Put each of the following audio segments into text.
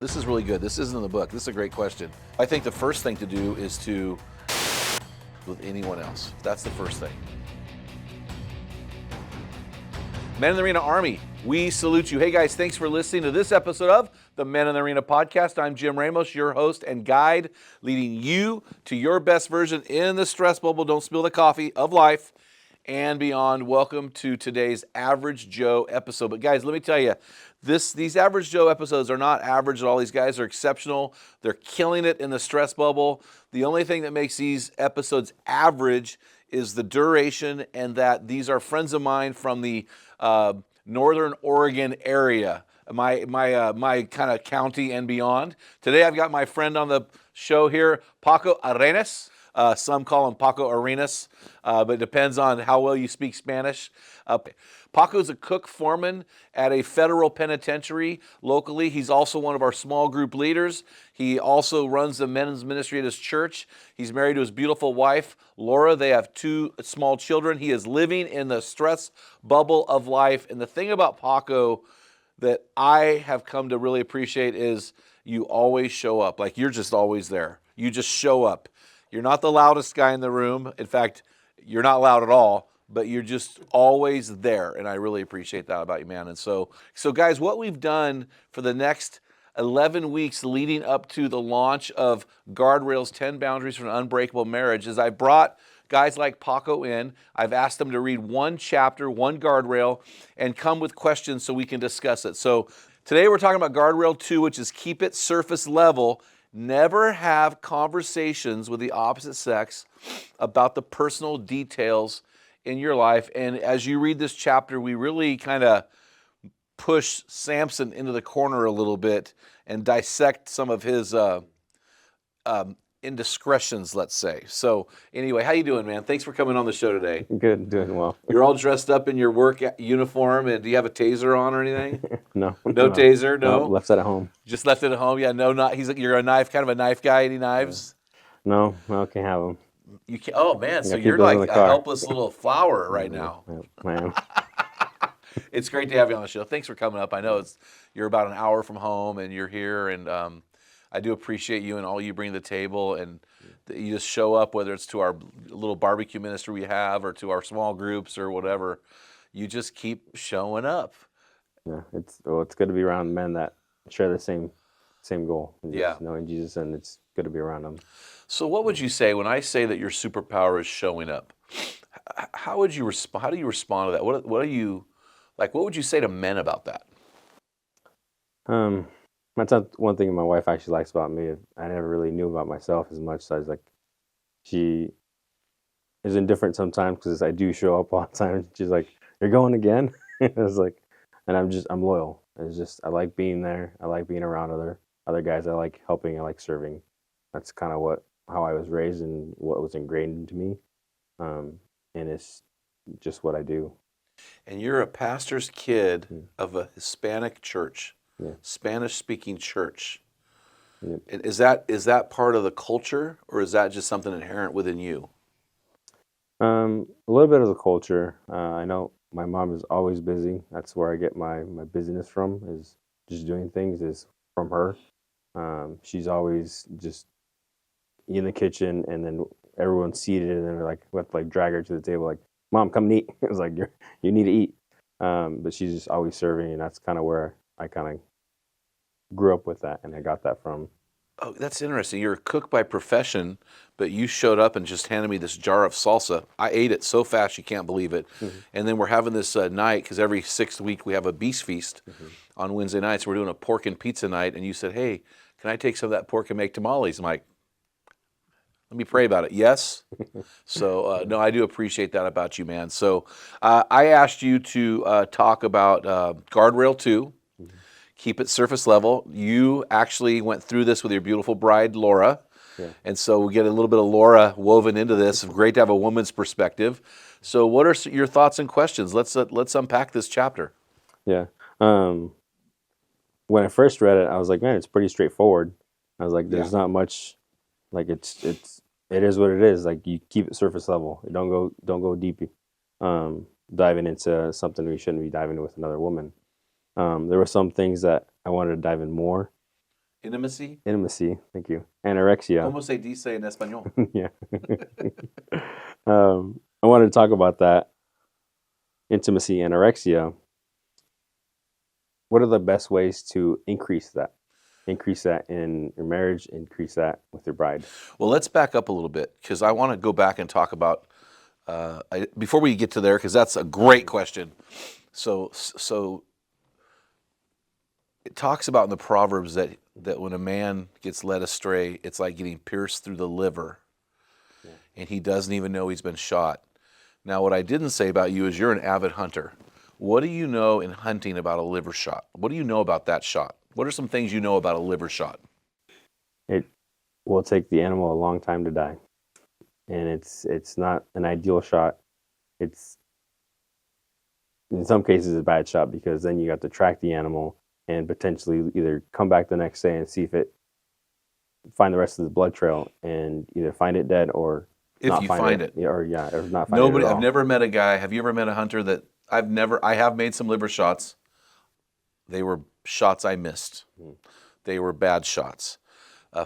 This is really good. This isn't in the book. This is a great question. I think the first thing to do is to with anyone else. That's the first thing. Men in the Arena Army, we salute you. Hey guys, thanks for listening to this episode of the Men in the Arena podcast. I'm Jim Ramos, your host and guide, leading you to your best version in the stress bubble. Don't spill the coffee of life and beyond. Welcome to today's Average Joe episode. But guys, let me tell you, these Average Joe episodes are not average at all. These guys are exceptional. They're killing it in the stress bubble. The only thing that makes these episodes average is the duration, and that these are friends of mine from the Northern Oregon area, my kind of county and beyond. Today I've got my friend on the show here, Paco Arenas. Some call him Paco Arenas, but it depends on how well you speak Spanish. Paco's a cook foreman at a federal penitentiary locally. He's also one of our small group leaders. He also runs the men's ministry at his church. He's married to his beautiful wife, Laura. They have 2 small children. He is living in the stress bubble of life. And the thing about Paco that I have come to really appreciate is you always show up. Like, you're just always there. You just show up. You're not the loudest guy in the room. In fact, you're not loud at all, but you're just always there, and I really appreciate that about you, man. And so guys, what we've done for the next 11 weeks leading up to the launch of Guardrails, 10 Boundaries for an Unbreakable Marriage, is I brought guys like Paco in. I've asked them to read one chapter, one guardrail, and come with questions so we can discuss it. So today we're talking about Guardrail 2, which is keep it surface level. Never have conversations with the opposite sex about the personal details in your life. And as you read this chapter, we really kind of push Samson into the corner a little bit and dissect some of his indiscretions, let's say. So anyway, how you doing, man? Thanks for coming on the show today. Good, doing well. You're all dressed up in your work uniform, and do you have a taser on or anything? No. No taser, no? Left it at home. Just left it at home? Yeah, no, not. You're a kind of a knife guy. Any knives? No, can't have them. You can't. Oh man, so keep you're those in like the a car. helpless little flower right now. I am. It's great to have you on the show. Thanks for coming up. I know you're about an hour from home, and you're here, and I do appreciate you and all you bring to the table, and that you just show up, whether it's to our little barbecue ministry we have or to our small groups or whatever. You just keep showing up. Yeah, it's good to be around men that share the same goal. Yeah, knowing Jesus, and it's good to be around them. So, what would you say when I say that your superpower is showing up? How would you respond? How do you respond to that? What are you like? What would you say to men about that? That's not one thing my wife actually likes about me. I never really knew about myself as much. So I was like, she is indifferent sometimes because I do show up all the time. She's like, "You're going again?" I was like, and I'm loyal. It's just I like being there. I like being around other guys. I like helping. I like serving. That's kind of how I was raised and what was ingrained into me. And it's just what I do. And you're a pastor's kid of a Hispanic church, Yeah. Spanish-speaking church. Yeah. Is that part of the culture, or is that just something inherent within you? A little bit of the culture. I know my mom is always busy. That's where I get my busyness from, is just doing things, is from her. She's always just in the kitchen, and then everyone's seated, and then we have to drag her to the table, like, "Mom, come and eat." It was like, you need to eat. But she's just always serving, and that's kind of where I kind of grew up with that, and I got that from. Oh, that's interesting. You're a cook by profession, but you showed up and just handed me this jar of salsa. I ate it so fast you can't believe it. Mm-hmm. And then we're having this night, because every 6th week we have a beast feast on Wednesday nights. We're doing a pork and pizza night, and you said, "Hey, can I take some of that pork and make tamales?" I'm like, let me pray about it. Yes. So, no, I do appreciate that about you, man. So I asked you to talk about Guardrail 2, keep it surface level. You actually went through this with your beautiful bride, Laura. Yeah. And so we get a little bit of Laura woven into this. Great to have a woman's perspective. So what are your thoughts and questions? Let's unpack this chapter. Yeah. When I first read it, I was like, man, it's pretty straightforward. I was like, there's not much. Like it is what it is. Like, you keep it surface level. Don't go deep, diving into something we shouldn't be diving with another woman. There were some things that I wanted to dive in more, Intimacy? Intimacy. Thank you. Anorexia. Como se dice en español? Yeah. I wanted to talk about that. Intimacy, anorexia. What are the best ways to increase that? Increase that in your marriage, increase that with your bride. Well, let's back up a little bit because I want to go back and talk about, before we get to there, because that's a great question. So it talks about in the Proverbs that when a man gets led astray, it's like getting pierced through the liver, and he doesn't even know he's been shot. Now, what I didn't say about you is you're an avid hunter. What do you know in hunting about a liver shot? What do you know about that shot? What are some things you know about a liver shot? It will take the animal a long time to die, and it's not an ideal shot. It's in some cases a bad shot because then you got to track the animal and potentially either come back the next day and see if it find the rest of the blood trail and either find it dead or If not you find find it, it. or not find Nobody, it at all. I've never met a guy. Have you ever met a hunter that I have made some liver shots. They were shots I missed. They were bad shots.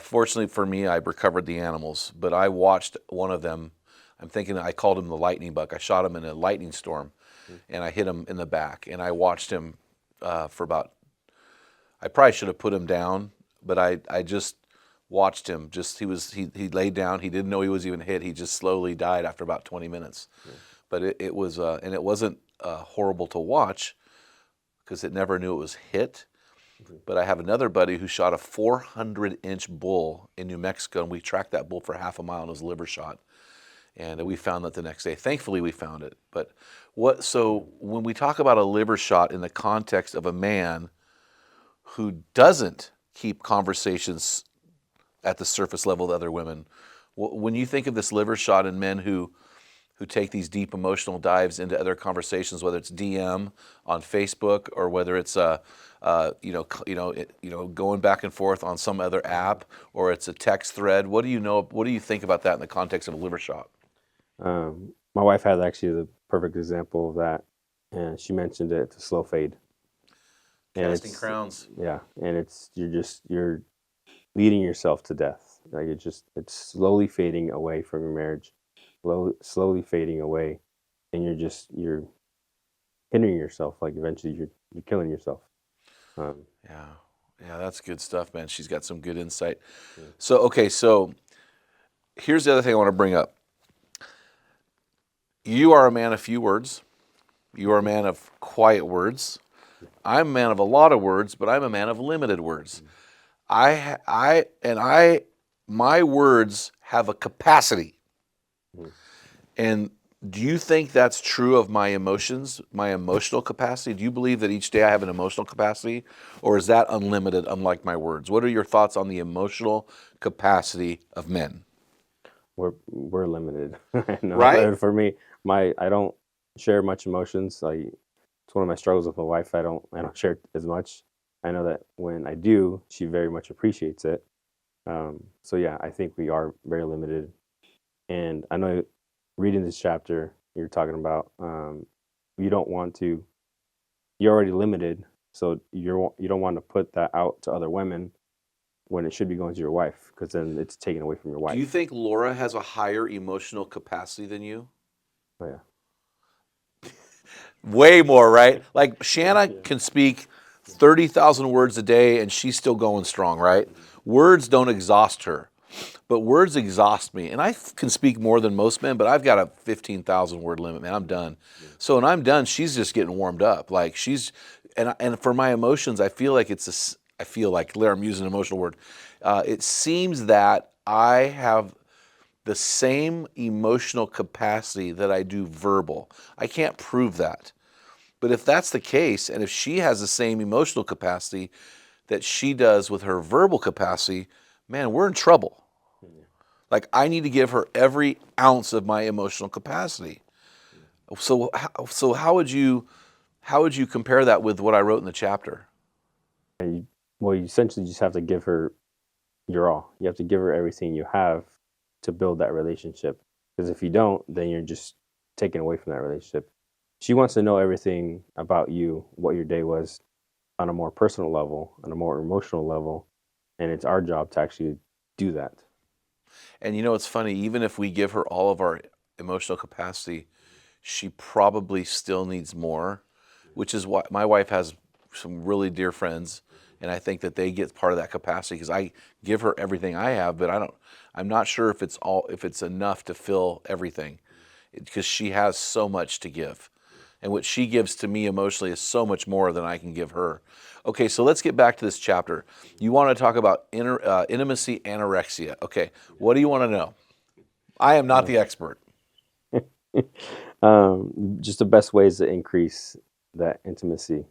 Fortunately for me, I recovered the animals, but I watched one of them. I'm thinking I called him the lightning bug. I shot him in a lightning storm, and I hit him in the back. And I watched him for about. I probably should have put him down, but I just watched him. He laid down. He didn't know he was even hit. He just slowly died after about 20 minutes. But it was and it wasn't horrible to watch because it never knew it was hit. But I have another buddy who shot a 400-inch bull in New Mexico, and we tracked that bull for half a mile and it was a liver shot. And we found that the next day. Thankfully, we found it. But so when we talk about a liver shot in the context of a man who doesn't keep conversations at the surface level with other women, when you think of this liver shot in men who take these deep emotional dives into other conversations, whether it's DM on Facebook or whether it's going back and forth on some other app or it's a text thread. What do you know? What do you think about that in the context of a liver shot? My wife had actually the perfect example of that, and she mentioned it. It's a slow fade. Casting crowns. Yeah, and you're leading yourself to death. Like it's slowly fading away from your marriage. Slowly fading away, and you're hindering yourself. Like eventually you're killing yourself. Yeah, that's good stuff, man. She's got some good insight. Yeah. So here's the other thing I want to bring up. You are a man of few words. You are a man of quiet words. I'm a man of a lot of words, but I'm a man of limited words. My words have a capacity. And do you think that's true of my emotions, my emotional capacity? Do you believe that each day I have an emotional capacity, or is that unlimited, unlike my words? What are your thoughts on the emotional capacity of men? We're limited. Right? For me, I don't share much emotions. It's one of my struggles with my wife. I don't share as much. I know that when I do, she very much appreciates it. So yeah, I think we are very limited. And I know reading this chapter, you're talking about you're already limited, so you don't want to put that out to other women when it should be going to your wife, because then it's taken away from your wife. Do you think Laura has a higher emotional capacity than you? Oh yeah. Way more, right? Like Shanna can speak 30,000 words a day and she's still going strong, right? Words don't exhaust her. But words exhaust me, and I can speak more than most men, but I've got a 15,000 word limit, man. I'm done. So when I'm done, she's just getting warmed up. Like and for my emotions, I feel like I'm using an emotional word. It seems that I have the same emotional capacity that I do verbal. I can't prove that. But if that's the case, and if she has the same emotional capacity that she does with her verbal capacity, man, we're in trouble. Like, I need to give her every ounce of my emotional capacity. So how would you compare that with what I wrote in the chapter? You essentially just have to give her your all. You have to give her everything you have to build that relationship. Because if you don't, then you're just taken away from that relationship. She wants to know everything about you, what your day was on a more personal level, on a more emotional level. and it's our job to actually do that. And it's funny, even if we give her all of our emotional capacity, she probably still needs more, which is why my wife has some really dear friends, and I think that they get part of that capacity because I give her everything I have, but I'm not sure if it's enough to fill everything, because she has so much to give. And what she gives to me emotionally is so much more than I can give her. Okay, so let's get back to this chapter. You want to talk about intimacy anorexia. Okay, what do you want to know? I am not the expert. Just the best ways to increase that intimacy.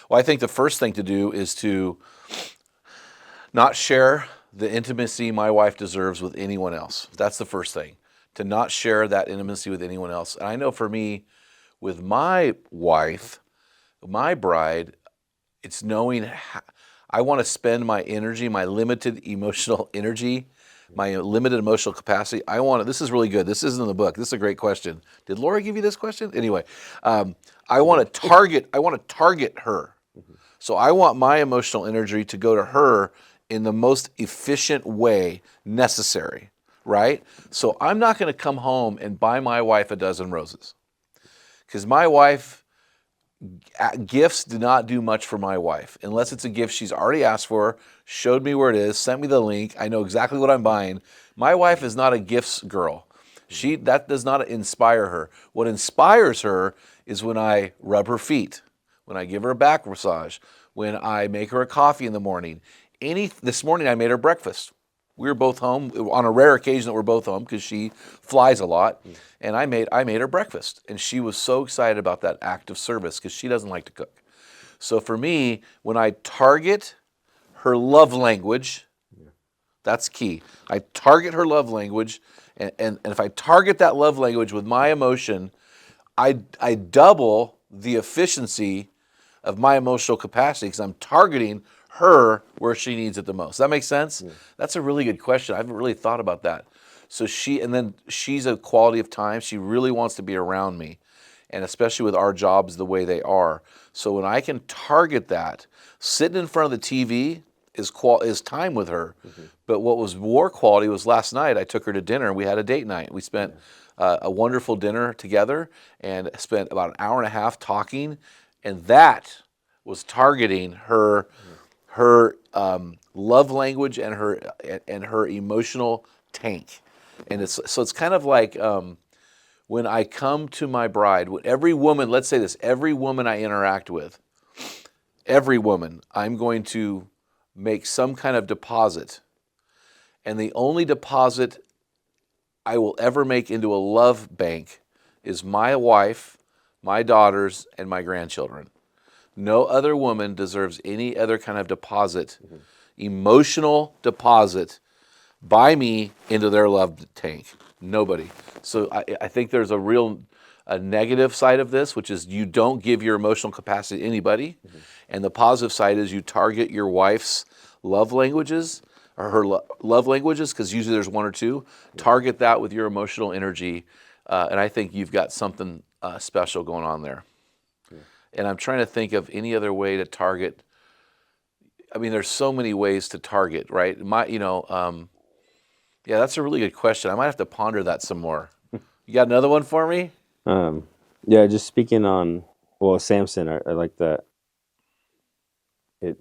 Well, I think the first thing to do is to not share the intimacy my wife deserves with anyone else. That's the first thing, to not share that intimacy with anyone else. And I know for me, with my wife, my bride, it's knowing how I want to spend my energy, my limited emotional energy, my limited emotional capacity. This is really good. This isn't in the book. This is a great question. Did Laura give you this question? Anyway, I want to target her. So I want my emotional energy to go to her in the most efficient way necessary, right? So I'm not going to come home and buy my wife a dozen roses, because my wife, gifts do not do much for my wife unless it's a gift she's already asked for, showed me where it is, sent me the link. I know exactly what I'm buying. My wife is not a gifts girl. That does not inspire her. What inspires her is when I rub her feet, when I give her a back massage, when I make her a coffee in the morning. This morning I made her breakfast. We were both home on a rare occasion that we're both home because she flies a lot, and I made her breakfast, and she was so excited about that act of service because she doesn't like to cook. So for me, when I target her love language, that's key. I target her love language, and if I target that love language with my emotion, I double the efficiency of my emotional capacity because I'm targeting her where she needs it the most. Does that make sense? Yeah. That's a really good question. I haven't really thought about that. So she's a quality of time. She really wants to be around me, and especially with our jobs the way they are. So when I can target that, sitting in front of the TV is time with her. Mm-hmm. But what was more quality was last night I took her to dinner. We had a date night. We spent a wonderful dinner together and spent about an hour and a half talking, and that was targeting her love language and her emotional tank. And it's kind of like when I come to my bride, every woman, let's say this, every woman I interact with, every woman, I'm going to make some kind of deposit. And the only deposit I will ever make into a love bank is my wife, my daughters, and my grandchildren. No other woman deserves any other kind of deposit, emotional deposit, by me into their love tank. Nobody. So I think there's a negative side of this, which is you don't give your emotional capacity to anybody. Mm-hmm. And the positive side is you target your wife's love languages, or her love languages, because usually there's one or two. Mm-hmm. Target that with your emotional energy, and I think you've got something special going on there. And I'm trying to think of any other way to target. I mean, there's so many ways to target, right? Yeah, that's a really good question. I might have to ponder that some more. You got another one for me? Yeah, just speaking on, Samson, I like that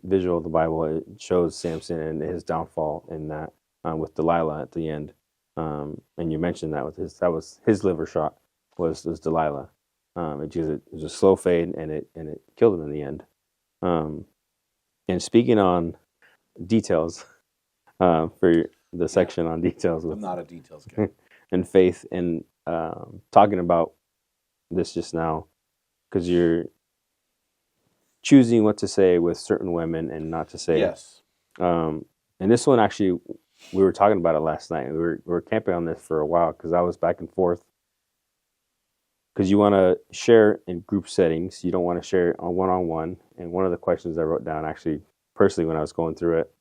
visual of the Bible. It shows Samson and his downfall in that, with Delilah at the end. And you mentioned that that was his liver shot was Delilah. It was a slow fade, and it killed him in the end. And speaking on details, for the section on details, I'm not a details guy. And faith, and talking about this just now, because you're choosing what to say with certain women and not to say. Yes. And this one, actually, we were talking about it last night. We were camping on this for a while because I was back and forth. Because you want to share in group settings, you don't want to share on one-on-one. And one of the questions I wrote down, actually, personally, when I was going through it,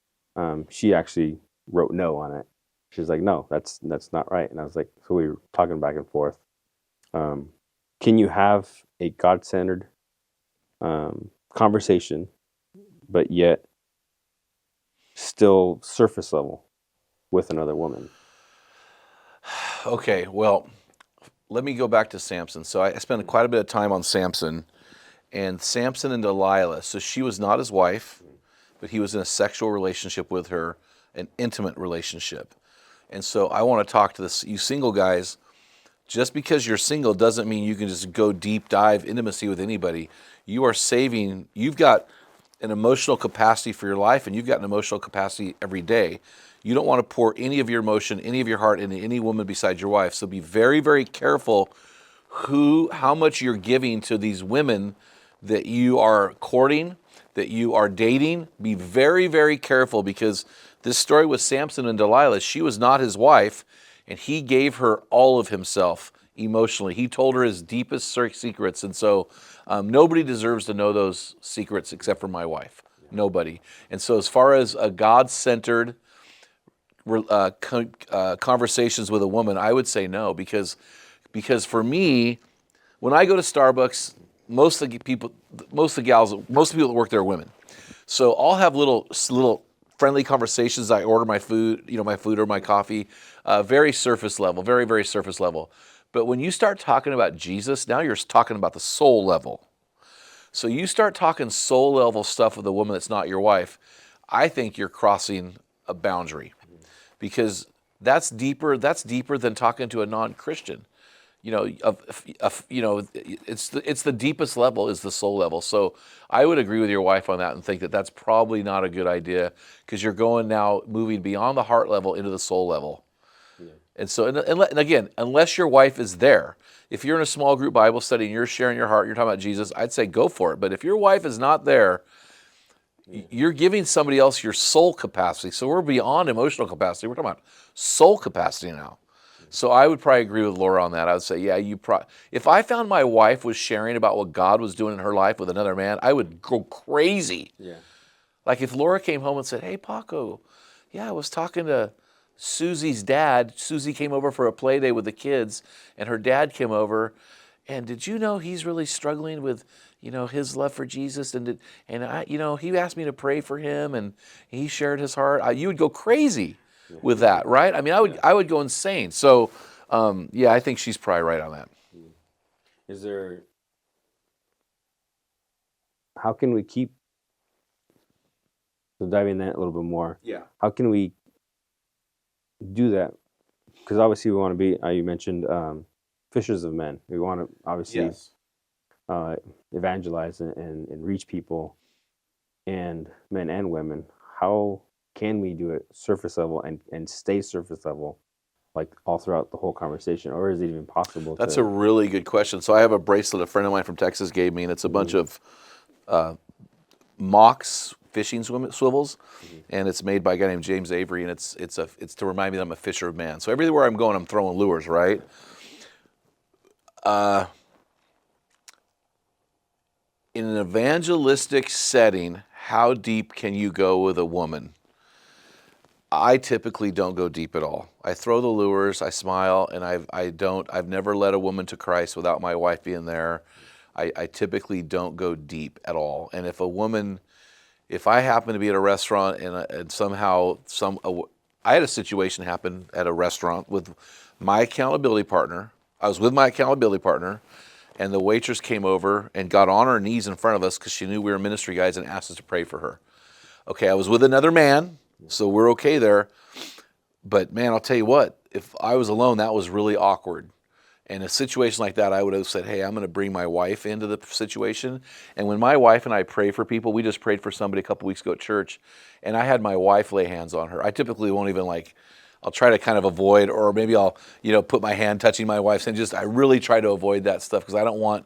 she actually wrote no on it. She was like, "No, that's not right." And I was like, so we were talking back and forth. Can you have a God-centered conversation, but yet still surface level with another woman? Okay, well, let me go back to Samson. So I spent quite a bit of time on Samson and Delilah. So she was not his wife, but he was in a sexual relationship with her, an intimate relationship. And so I want to talk to you single guys. Just because you're single doesn't mean you can just go deep dive intimacy with anybody. You are saving, you've got an emotional capacity for your life, and you've got an emotional capacity every day. You don't want to pour any of your emotion, any of your heart into any woman besides your wife. So be very, very careful how much you're giving to these women that you are courting, that you are dating. Be very, very careful, because this story with Samson and Delilah, she was not his wife, and he gave her all of himself emotionally. He told her his deepest secrets, and so nobody deserves to know those secrets except for my wife. Nobody. And so as far as a God-centered conversations with a woman, I would say no, because for me, when I go to Starbucks, most of the people that work there are women. So I'll have little friendly conversations. I order my food, or my coffee, very surface level, very, very surface level. But when you start talking about Jesus, now you're talking about the soul level. So you start talking soul level stuff with a woman that's not your wife, I think you're crossing a boundary, because that's deeper than talking to a non-Christian. It's the deepest level is the soul level. So I would agree with your wife on that and think that that's probably not a good idea, because you're moving beyond the heart level into the soul level. Yeah. And so, and again, unless your wife is there, if you're in a small group Bible study and you're sharing your heart, you're talking about Jesus, I'd say go for it. But if your wife is not there, you're giving somebody else your soul capacity. So we're beyond emotional capacity. We're talking about soul capacity now. So I would probably agree with Laura on that. I would say, yeah, if I found my wife was sharing about what God was doing in her life with another man, I would go crazy. Yeah. Like if Laura came home and said, hey, Paco, yeah, I was talking to Susie's dad. Susie came over for a play day with the kids, and her dad came over. And did you know he's really struggling with, his love for Jesus? And I, he asked me to pray for him, and he shared his heart. You would go crazy with that, right? I mean, I would go insane. So, yeah, I think she's probably right on that. How can we keep, so diving in that a little bit more, how can we do that? Because obviously we want to be, you mentioned fishers of men. We want to obviously evangelize and reach people, and men and women. How can we do it surface level and stay surface level, like all throughout the whole conversation? Or is it even possible? That's a really good question. So I have a bracelet a friend of mine from Texas gave me, and it's a bunch of Mox fishing swivels, and it's made by a guy named James Avery, and it's to remind me that I'm a fisher of man. So everywhere I'm going, I'm throwing lures, right? In an evangelistic setting, how deep can you go with a woman? I typically don't go deep at all. I throw the lures, I smile, and I've never led a woman to Christ without my wife being there. I typically don't go deep at all. And if I happen to be at a restaurant and somehow I had a situation happen at a restaurant with my accountability partner. I was with my accountability partner, and the waitress came over and got on her knees in front of us because she knew we were ministry guys and asked us to pray for her. Okay, I was with another man, so we're okay there. But man, I'll tell you what, if I was alone, that was really awkward. In a situation like that, I would have said, hey, I'm going to bring my wife into the situation. And when my wife and I pray for people, we just prayed for somebody a couple weeks ago at church, and I had my wife lay hands on her. I typically won't even I'll try to kind of avoid, or maybe I'll, put my hand touching my wife's hand. I really try to avoid that stuff because I don't want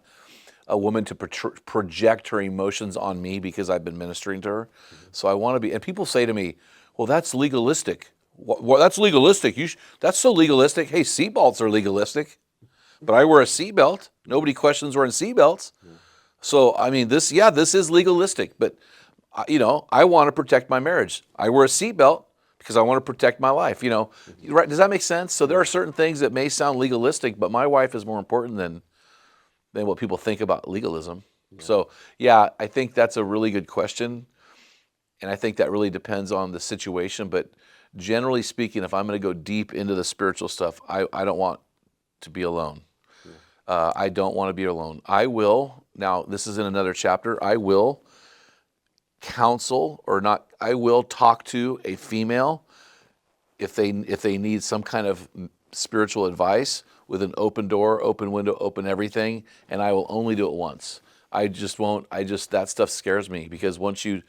a woman to project her emotions on me because I've been ministering to her. So I want to be, and people say to me, well, that's legalistic. Well, that's legalistic. That's so legalistic. Hey, seatbelts are legalistic, but I wear a seatbelt. Nobody questions wearing seatbelts. So, I mean, this is legalistic, but, I want to protect my marriage. I wear a seatbelt because I want to protect my life, right? Does that make sense? So there are certain things that may sound legalistic, but my wife is more important than what people think about legalism. Yeah. So, yeah, I think that's a really good question. And I think that really depends on the situation. But generally speaking, if I'm going to go deep into the spiritual stuff, I don't want to be alone. I don't want to be alone. I will, now this is in another chapter, I will counsel or not, I will talk to a female if they need some kind of spiritual advice with an open door, open window, open everything, and I will only do it once. I just won't, that stuff scares me because once you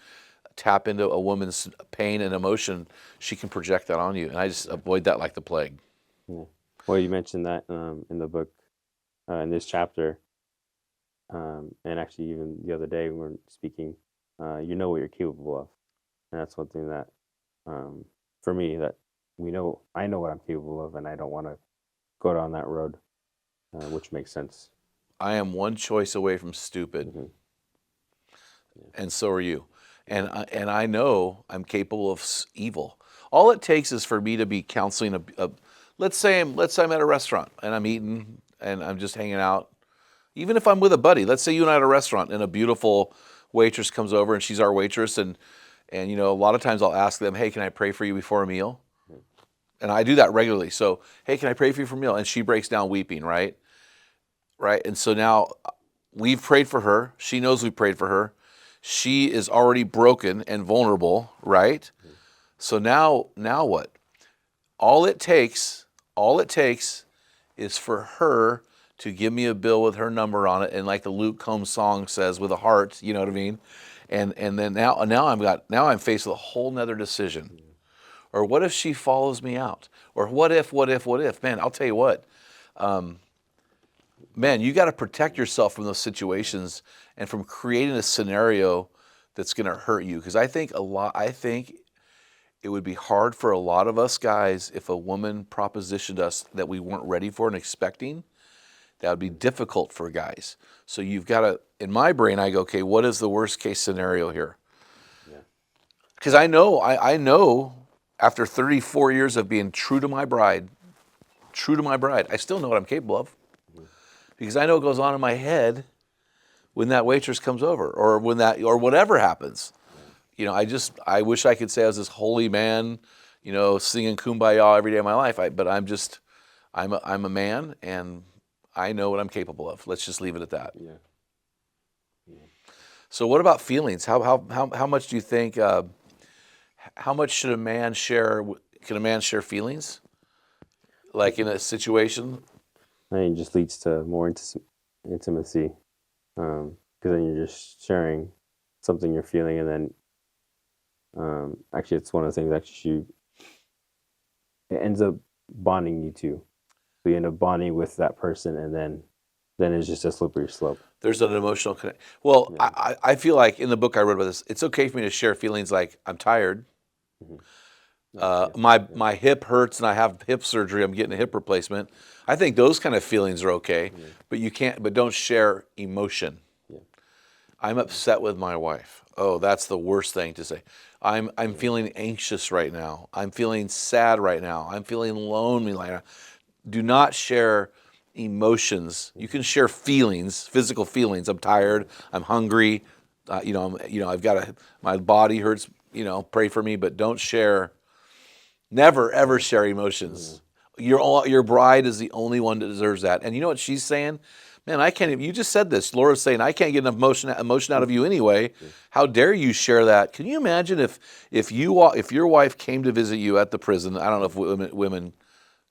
tap into a woman's pain and emotion, she can project that on you, and I just avoid that like the plague. Yeah. Well, you mentioned that in the book, in this chapter, and actually even the other day when we were speaking, you know what you're capable of, and that's one thing that, for me, that I know what I'm capable of, and I don't want to go down that road, which makes sense. I am one choice away from stupid, and so are you. And I know I'm capable of evil. All it takes is for me to be counseling let's say I'm at a restaurant and I'm eating and I'm just hanging out. Even if I'm with a buddy, let's say you and I at a restaurant and a beautiful waitress comes over and she's our waitress and a lot of times I'll ask them, hey, can I pray for you before a meal? And I do that regularly. So, hey, can I pray for you for a meal? And she breaks down weeping, right? Right. And so now we've prayed for her. She knows we prayed for her. She is already broken and vulnerable, right? So now what? All it takes is for her to give me a bill with her number on it, and like the Luke Combs song says, with a heart, you know what I mean? And then now I'm faced with a whole nother decision. Or what if she follows me out? Or what if? Man, I'll tell you what. Man, you got to protect yourself from those situations and from creating a scenario that's going to hurt you. Because I think it would be hard for a lot of us guys if a woman propositioned us that we weren't ready for and expecting. That would be difficult for guys. So you've got to, in my brain, I go, okay, what is the worst case scenario here? Because I know after 34 years of being true to my bride, I still know what I'm capable of. Because I know what goes on in my head when that waitress comes over or or whatever happens. I wish I could say I was this holy man, singing Kumbaya every day of my life. But I'm a man and I know what I'm capable of. Let's just leave it at that. Yeah. So what about feelings? How much do you think, how much should a man share? Can a man share feelings? Like in a situation? I mean, it just leads to more intimacy, because then you're just sharing something you're feeling, and then actually it's one of the things it ends up bonding you two. So you end up bonding with that person, and then it's just a slippery slope. There's an emotional connection. Well, yeah. I feel like in the book I read about this, it's okay for me to share feelings like I'm tired. My hip hurts and I have hip surgery. I'm getting a hip replacement. I think those kind of feelings are okay, but don't share emotion. Yeah. I'm upset with my wife. Oh, that's the worst thing to say. I'm feeling anxious right now. I'm feeling sad right now. I'm feeling lonely right now. Do not share emotions. You can share feelings, physical feelings. I'm tired. I'm hungry. I've got my body hurts. Pray for me, but don't share. Never ever share emotions. Your bride is the only one that deserves that. And you know what she's saying? Man, I can't even, you just said this. Laura's saying, I can't get enough emotion out of you anyway. How dare you share that? Can you imagine if your wife came to visit you at the prison? I don't know if women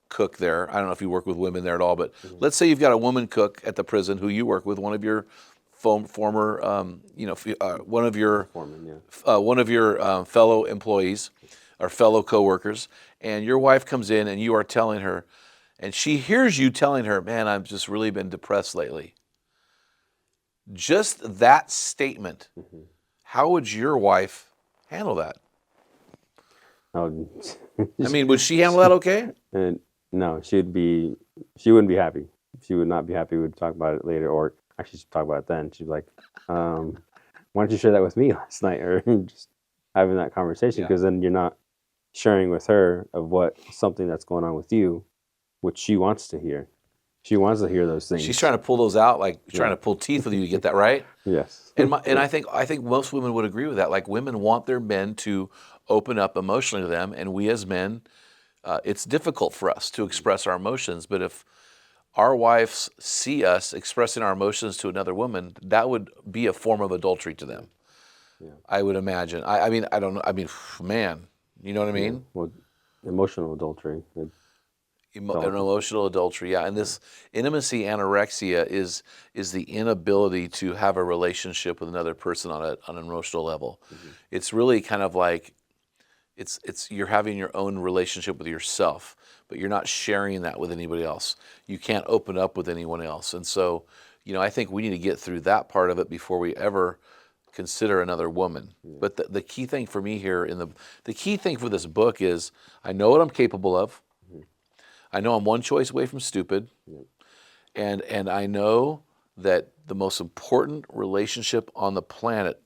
cook there. I don't know if you work with women there at all, but let's say you've got a woman cook at the prison who you work with, one of your former, one of your fellow employees or fellow coworkers, and your wife comes in and you are telling her, and she hears you telling her, man, I've just really been depressed lately. Just that statement, how would your wife handle that? I mean, would she handle that okay? No, she wouldn't be happy. She would not be happy. We'd talk about it later, or actually she'd talk about it then. She'd be like, why don't you share that with me last night? Or just having that conversation, because then you're not sharing with her of something that's going on with you, which she wants to hear. She wants to hear those things. She's trying to pull those out, like trying to pull teeth with you to get that right. Yes. And I think most women would agree with that. Like, women want their men to open up emotionally to them, and we as men, it's difficult for us to express our emotions. But if our wives see us expressing our emotions to another woman, that would be a form of adultery to them. Yeah. I would imagine. I mean, I don't know. I mean, man, you know what I mean? Yeah. Well, emotional adultery. An emotional adultery, yeah. And this intimacy anorexia is the inability to have a relationship with another person on an emotional level. Mm-hmm. It's really kind of like it's you're having your own relationship with yourself, but you're not sharing that with anybody else. You can't open up with anyone else. And so, I think we need to get through that part of it before we ever consider another woman. Yeah. But the key thing for me here the key thing for this book is I know what I'm capable of. I know I'm one choice away from stupid, and I know that the most important relationship on the planet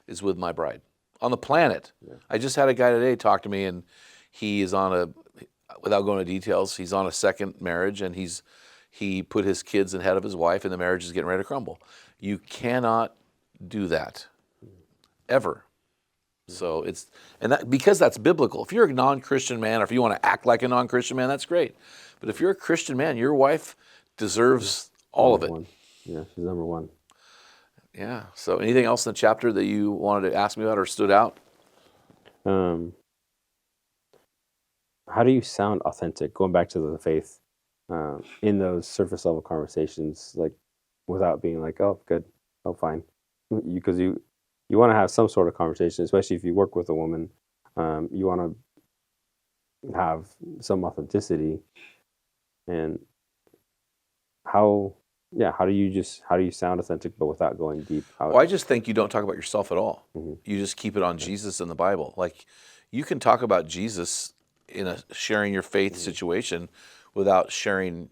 is with my bride. On the planet. Yeah. I just had a guy today talk to me, and he is without going into details, he's on a second marriage, and he put his kids ahead of his wife, and the marriage is getting ready to crumble. You cannot do that, ever. So because that's biblical. If you're a non-Christian man, or if you want to act like a non-Christian man, that's great. But if you're a Christian man, your wife deserves all of it. One. Yeah, she's number one. Yeah. So anything else in the chapter that you wanted to ask me about or stood out? How do you sound authentic? Going back to the faith, in those surface level conversations, like without being like, oh, good, oh, fine, because you want to have some sort of conversation, especially if you work with a woman. You want to have some authenticity, and how do you sound authentic but without going deep? Well, I just think you don't talk about yourself at all. Mm-hmm. You just keep it on Jesus and the Bible. Like, you can talk about Jesus in a sharing your faith situation without sharing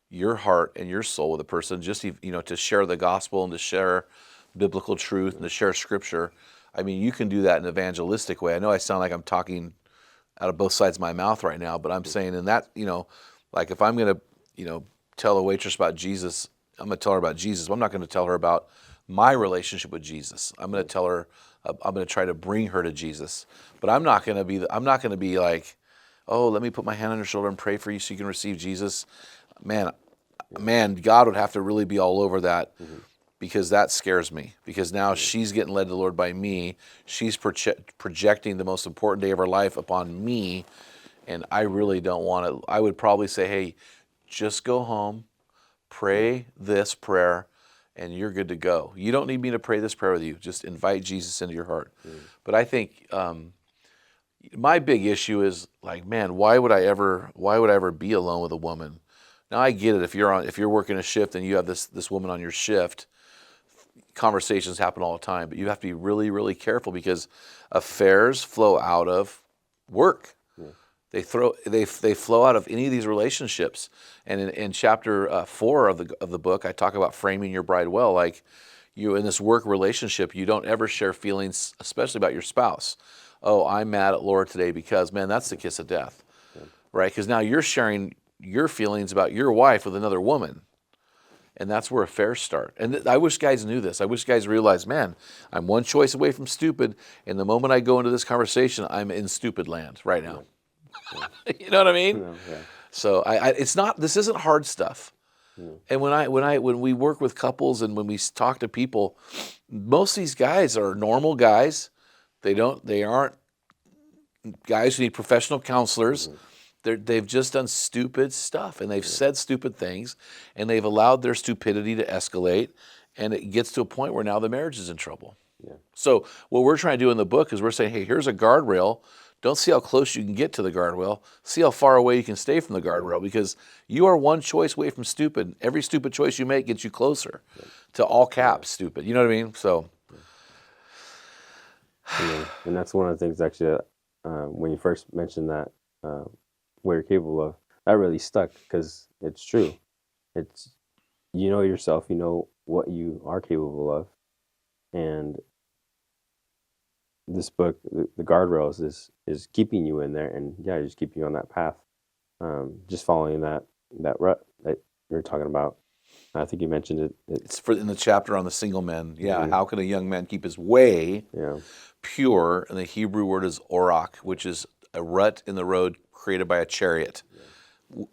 your heart and your soul with a person. Just to share the gospel and to share biblical truth and to share scripture. I mean, you can do that in an evangelistic way. I know I sound like I'm talking out of both sides of my mouth right now, but I'm saying in that, like if I'm going to, tell a waitress about Jesus, I'm going to tell her about Jesus. But I'm not going to tell her about my relationship with Jesus. I'm going to tell her, I'm going to try to bring her to Jesus. But I'm not going to be like, oh, let me put my hand on your shoulder and pray for you so you can receive Jesus. Man, God would have to really be all over that. Mm-hmm. Because that scares me. Because now she's getting led to the Lord by me. She's projecting the most important day of her life upon me. And I really don't want to. I would probably say, hey, just go home, pray this prayer, and you're good to go. You don't need me to pray this prayer with you. Just invite Jesus into your heart. But I think my big issue is like, man, why would I ever be alone with a woman? Now I get it. If you're working a shift and you have this woman on your shift, conversations happen all the time, but you have to be really, really careful because affairs flow out of work. Yeah. They flow out of any of these relationships. And in chapter 4 of the book, I talk about framing your bride well. Like, you in this work relationship, you don't ever share feelings, especially about your spouse. Oh, I'm mad at Laura today because, man, that's the kiss of death, right? Because now you're sharing your feelings about your wife with another woman. And that's where affairs start. And I wish guys knew this. I wish guys realized, man, I'm one choice away from stupid. And the moment I go into this conversation, I'm in stupid land right now. Yeah. You know what I mean? Yeah. So this isn't hard stuff. Yeah. And when we work with couples and when we talk to people, most of these guys are normal guys. They aren't guys who need professional counselors. Mm-hmm. They've just done stupid stuff, and they've said stupid things, and they've allowed their stupidity to escalate, and it gets to a point where now the marriage is in trouble. Yeah. So what we're trying to do in the book is we're saying, hey, here's a guardrail. Don't see how close you can get to the guardrail. See how far away you can stay from the guardrail, because you are one choice away from stupid. Every stupid choice you make gets you closer to all caps stupid. You know what I mean? So. And that's one of the things, actually, when you first mentioned that, what you're capable of, that really stuck, because it's true. It's, you know yourself, you know what you are capable of, and this book, the Guardrails, is keeping you in there, and just keeping you on that path, just following that rut that were talking about. I think you mentioned it. It's in the chapter on the single men. Yeah, Mhm. how can a young man keep his way Yeah. pure? And the Hebrew word is orach, which is a rut in the road created by a chariot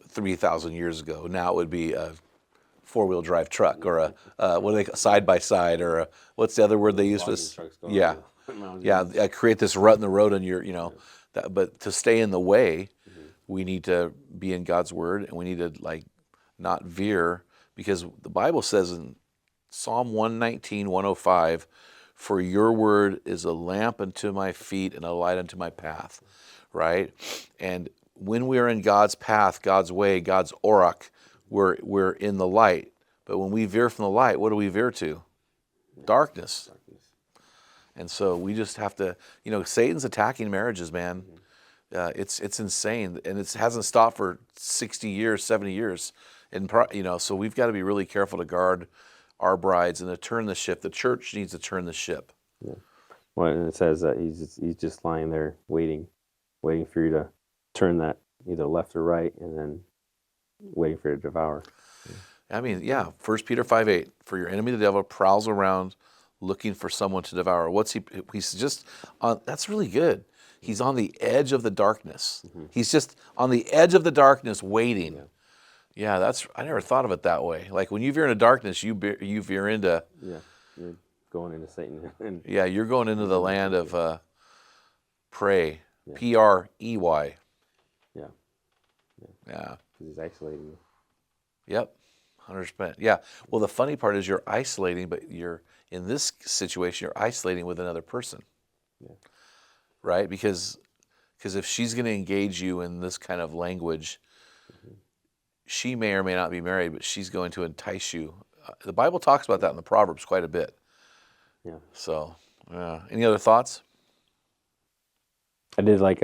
3,000 years ago. Now it would be a four-wheel drive truck or what do they side by side or what's the other word they use for this? Yeah, create this rut in the road, and but to stay in the way, we need to be in God's word, and we need to not veer, because the Bible says in Psalm 119, 105, for your word is a lamp unto my feet and a light unto my path, right? And when we are in God's path, God's way, God's orach, we're in the light. But when we veer from the light, what do we veer to? Darkness. And so we just have to, Satan's attacking marriages, man. It's insane, and it hasn't stopped for 60 years, 70 years. And so we've got to be really careful to guard our brides and to turn the ship. The church needs to turn the ship. Yeah. Well, and it says that he's just lying there waiting for you to turn that either left or right, and then waiting for you to devour. I mean, 1 Peter 5:8, for your enemy the devil prowls around looking for someone to devour. He's just on, that's really good. He's on the edge of the darkness. Mm-hmm. He's just on the edge of the darkness waiting. Yeah, I never thought of it that way. Like when you veer into darkness, you veer into... Yeah, you're going into Satan. You're going into the land of prey. Yeah. Prey. Yeah. Because he's isolating you. Yep, 100%. Yeah. Well, the funny part is you're isolating, but you're in this situation, you're isolating with another person. Yeah. Right? Because if she's going to engage you in this kind of language, she may or may not be married, but she's going to entice you. The Bible talks about that in the Proverbs quite a bit. Yeah. So, any other thoughts? I did like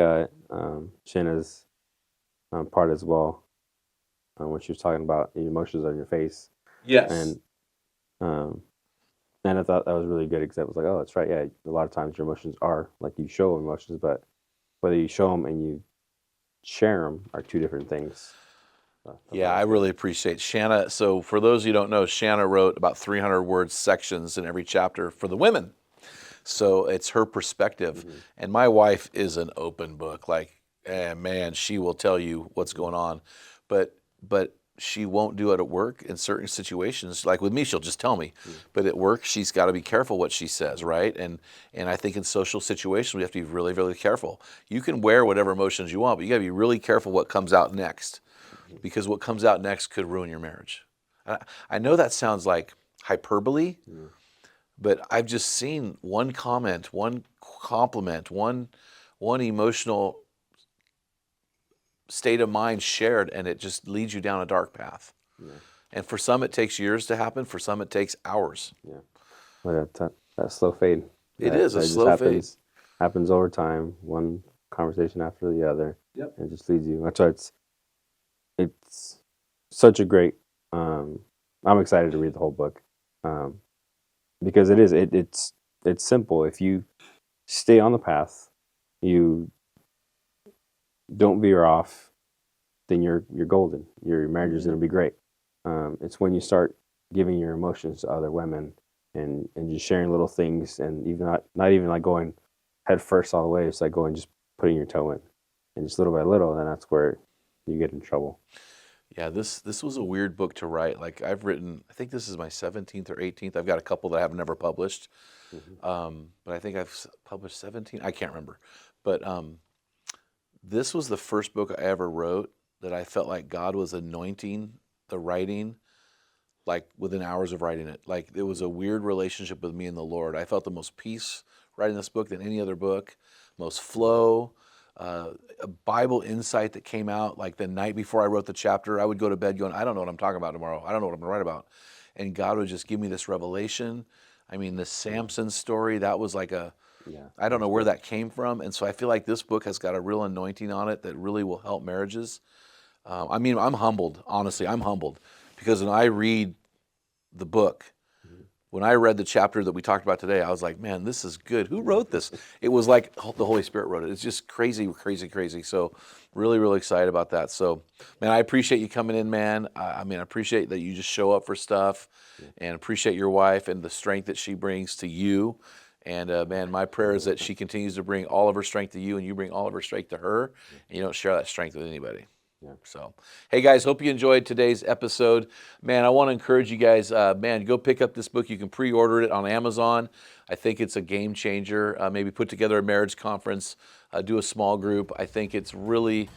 Shanna's part as well, when she was talking about the emotions on your face. Yes. And I thought that was really good, because I was like, oh, that's right. Yeah, a lot of times your emotions are like, you show emotions, but whether you show them and you share them are two different things. Yeah, I really appreciate Shanna. So for those of you who don't know, Shanna wrote about 300 word sections in every chapter for the women. So it's her perspective. Mm-hmm. And my wife is an open book. Man, she will tell you what's going on. But she won't do it at work in certain situations. Like with me, she'll just tell me. Mm-hmm. But at work, she's got to be careful what she says, right? And I think in social situations, we have to be really, really careful. You can wear whatever emotions you want, but you got to be really careful what comes out next. Because what comes out next could ruin your marriage. I know that sounds like hyperbole, but I've just seen one comment, one compliment, one emotional state of mind shared, and it just leads you down a dark path. Yeah. And for some, it takes years to happen. For some, it takes hours. Yeah, well, that slow fade. It is a slow fade. Happens over time, one conversation after the other. Yep. And just leads you. That's why it's such a great. I'm excited to read the whole book, because it's simple. If you stay on the path, you don't veer off, then you're golden. Your marriage is going to be great. It's when you start giving your emotions to other women and just sharing little things, and even not even like going head first all the way. It's like just putting your toe in, and just little by little, and that's where you get in trouble. Yeah, this was a weird book to write. Like I've written, I think this is my 17th or 18th. I've got a couple that I've never published, but I think I've published 17. I can't remember, but this was the first book I ever wrote that I felt like God was anointing the writing, like within hours of writing it. Like it was a weird relationship with me and the Lord. I felt the most peace writing this book than any other book, most flow. A Bible insight that came out like the night before I wrote the chapter. I would go to bed going, I don't know what I'm talking about tomorrow. I don't know what I'm going to write about. And God would just give me this revelation. I mean, the Samson story, that was like I don't know where that came from. And so I feel like this book has got a real anointing on it that really will help marriages. I mean, I'm humbled. Honestly, I'm humbled. Because when I read the book, when I read the chapter that we talked about today, I was like, man, this is good. Who wrote this? It was like the Holy Spirit wrote it. It's just crazy, crazy, crazy. So really, really excited about that. So, man, I appreciate you coming in, man. I appreciate that you just show up for stuff, and appreciate your wife and the strength that she brings to you. And man, my prayer is that she continues to bring all of her strength to you, and you bring all of her strength to her, and you don't share that strength with anybody. Yeah. So, hey guys, hope you enjoyed today's episode. Man, I want to encourage you guys, man, go pick up this book. You can pre-order it on Amazon. I think it's a game changer. Maybe put together a marriage conference, do a small group. I think it's really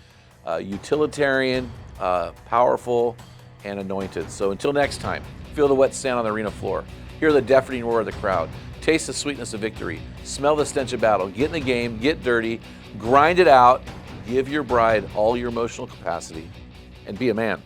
utilitarian, powerful, and anointed. So until next time, feel the wet sand on the arena floor. Hear the deafening roar of the crowd. Taste the sweetness of victory. Smell the stench of battle. Get in the game, get dirty, grind it out. Give your bride all your emotional capacity, and be a man.